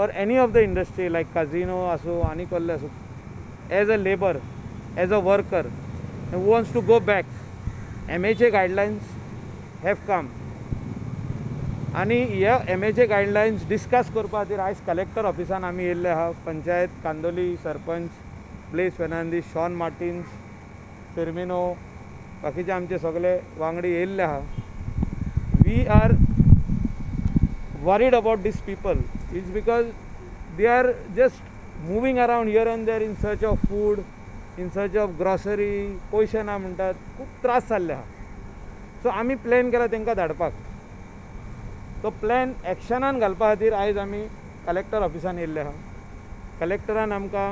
or any of the industry like casino asो आणि कसले असो, as a labor, as a worker who wants to go back, MHA guidelines have come. आणि ह्या MHA guidelines discuss करपा खातीर आयज collector ऑफिसान आमी येयल्ले आहा. पंचायत, कांदोली, सरपंच, प्लेस फेर्नांदीस, शॉन मार्टिन्स, फिर्मिनो, बाकीचे आमचे सगळे वांगडी येयल्ले आहा. We are worried about these people is because they are just moving around here and there in search of food, in search of grocery, पयशे ना म्हणटात, खूब त्रास जाल्ले आहा. सो आमी प्लॅन केला तांकां धाडपाक. तो प्लॅन एक्शनान घालपा खातीर आयज आमी कलेक्टर ऑफिसान येयल्ले आहा. कलेक्टरान आमकां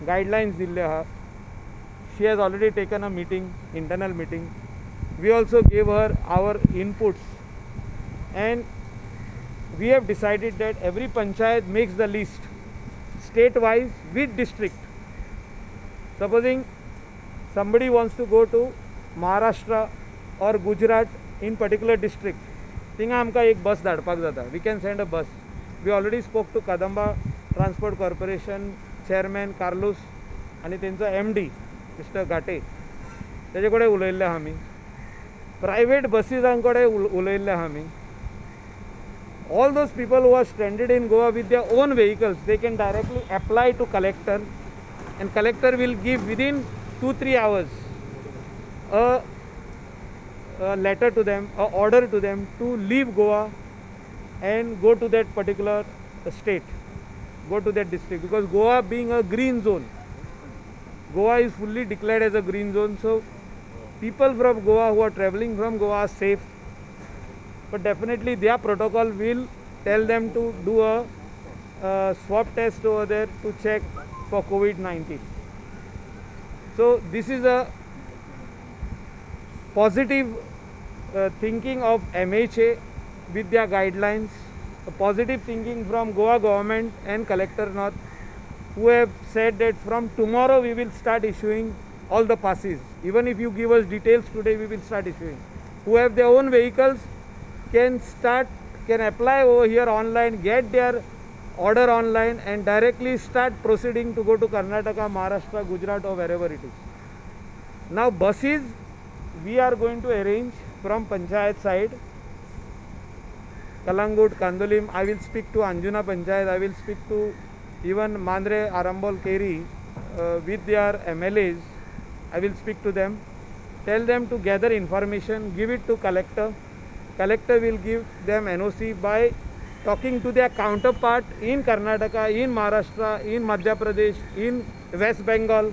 गायडलायन्स दिल्ले आहा. She has already taken a meeting, internal meeting. We also gave her our inputs and we have decided that every panchayat makes the list state wise with district. Supposing somebody wants to go to Maharashtra or Gujarat in particular district, थिंगा आमकां एक बस धाडपाक जाता. We can send a bus. We already spoke to Kadamba transport corporation chairman Carlos आनी तेंचो MD mister घाटे, तेजे कडेन उलयल्ले आहा आमी. प्रायवेट बसीसां कडेन उलयल्ले आहा आमी. All those people who are stranded in Goa with their own vehicles, they can directly apply to collector, and collector will give within 2-3 hours a letter to them, a order to them to leave Goa and go to that particular state, go to that district, because Goa being a green zone, Goa is fully declared as a green zone. So people from Goa who are traveling from Goa are safe. But definitely their protocol will tell them to do a swab test over there to check for COVID-19. So this is a positive thinking of MHA with their guidelines, a positive thinking from Goa government and Collector North, who have said that from tomorrow we will start issuing all the passes. Even if you give us details today, we will start issuing. Who have their own vehicles can apply over here online, get their order online and directly start proceeding to go to Karnataka, Maharashtra, Gujarat or wherever it is. Now buses we are going to arrange from Panchayat side. Kalangut, Kandolim, I will speak to Anjuna Panchayat, I will speak to even Mandre, Arambol, Keri with their MLAs. I will speak to them, tell them to gather information, give it to collector. Collector will give them NOC by talking to their counterpart in Karnataka, in Maharashtra, in Madhya Pradesh, in West Bengal,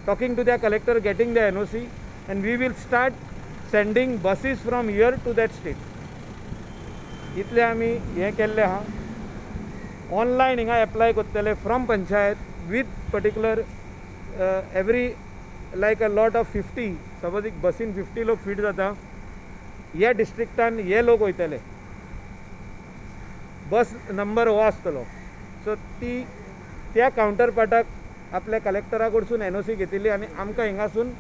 talking to their collector, getting the NOC, and we will start sending buses from here to that state. इतले आमी हे केल्ले आहा. Online हिंगा apply करतले from panchayat with particular every like a lot of 50, suppose एक बसीन 50 लोक fit जाता, ह्या डिस्ट्रिक्टान हे लोक वयतले, बस नंबर हो आसतलो. सो ती त्या काउंटरपार्टाक आपल्या कलेक्टरा कडसून NOC घेतिल्ली आनी आमकां हिंगासून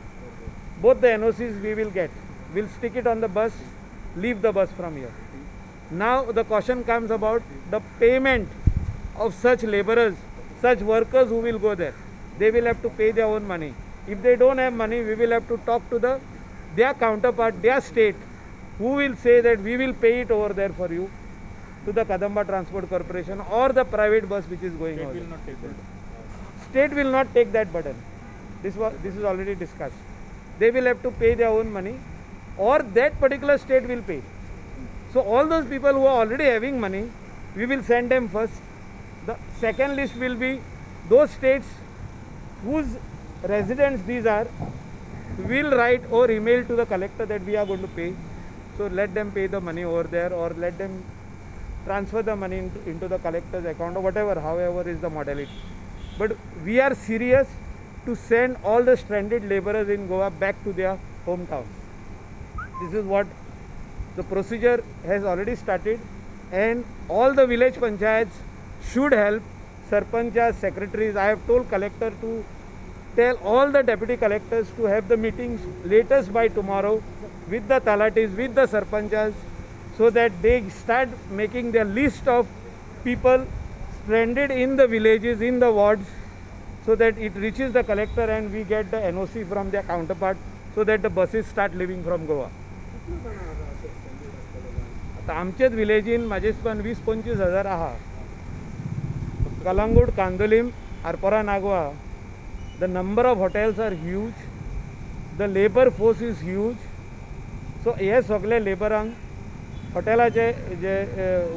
both the NOCs we will get, will stick it on the bus, leave the bus from here. Now the question comes about the payment of such labourers, such workers who will go there. They will have to pay their own money. If they don't have money, we will have to talk to their counterpart, their state, who will say that we will pay it over there for you to the Kadamba Transport Corporation or the private bus which is going on. State will not take that. State will not take that burden. This is already discussed. They will have to pay their own money, or that particular state will pay. So all those people who are already having money, we will send them first. The second list will be those states whose residents these are, will write or email to the collector that we are going to pay. So let them pay the money over there, or let them transfer the money into the collector's account, or whatever, however is the modality. But we are serious to send all the stranded laborers in Goa back to their hometown. This is what the procedure has already started, and all the village panchayats should help, sarpanchas, secretaries. I have told collector to tell all the deputy collectors to have the meetings latest by tomorrow with the talatis, with the sarpanchas, so that they start making their list of people stranded in the villages, in the wards, so that it reaches the collector and we get the NOC from their counterpart so that the buses start leaving from Goa. आता आमचेच विलेजीन म्हाजेसपण 20-25 हजार आहा. Calangute, Candolim, Arpora, Nagwa, the number of hotels are huge, the labor force is huge. सो हे सगळे लेबरांक हॉटेलाचे जे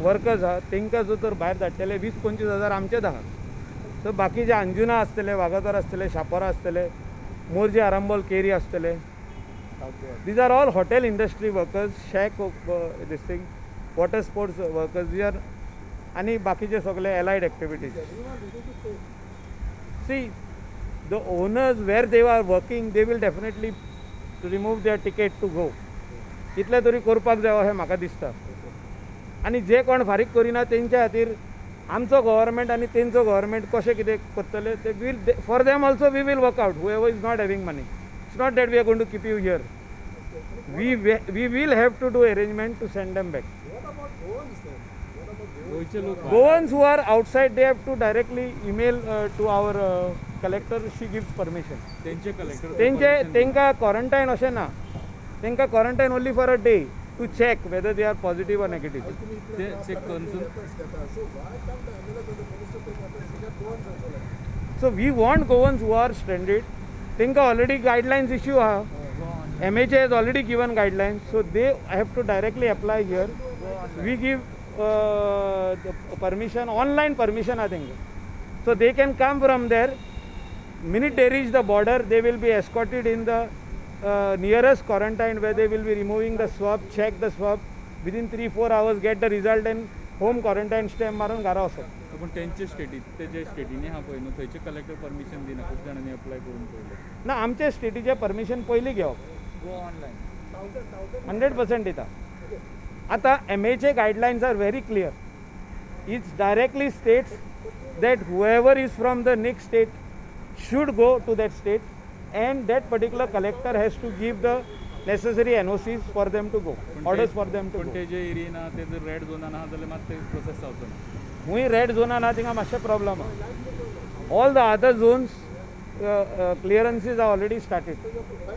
workers आहात तांकां जो तर भायर धाडटले 20-25 हजार आमचेच आहा. सो बाकीचे अंजुना आसतले, वागातोर आसतले, शापोरा आसतले, मोर्जे, आरांबोल, केरी आसतले. These are all hotel industry workers, shack this thing, water sports workers. These are आणि बाकीचे सगळे allied activities. See, the owners where they are working, they will definitely remove their ticket to go. इतले तरी करपाक जाय अशें म्हाका दिसता. आनी जे कोण फारीक करिना तेंच्या खातीर आमचो गव्हर्मेंट आनी तेंचो गव्हर्मेंट कशें कितें करतले ते will for them also we will work out whoever is not having money. It's not that we are going to keep you here. We will have to do arrangement to send them back. Goans who are outside, they have to directly email to our collector. She gives permission. Tenka quarantine ashe na. Tenka quarantine only for a day to check whether they are positive or negative. So we want Goans who are stranded. Tenka already guidelines issue ha. MHA has already given guidelines, so they have to directly apply here. We give the permission, online permission I think. So they can come from there. Minute they reach the border, they will be escorted in the nearest quarantine where they will be removing the swab, check the swab. Within 3-4 hours get the result and home quarantine stamp मारून घरा वचप. पण त्यांचे स्टेटीत ते जे स्टेटीने हा पळय न्हू थंयचे collector permission दिना खूब जाणांनी अप्लाय करून पळयले ना आमचे स्टेटीचे परमिशन पयलीं घेवप गो ऑनलायन 100% दिता. आता MHA guidelines are very clear. It directly states that whoever is from the next state should go to that state and that particular collector has to give the necessary NOCs for them to go, orders for them to पण go. ते जे एरियेन आहा ते जर red झोनान आहा जाल्यार मात ते process जावचो ना. हुंय रेड झोनान आहा थिंगा मातशें प्रॉब्लम आहा. All the other zones clearances are already started.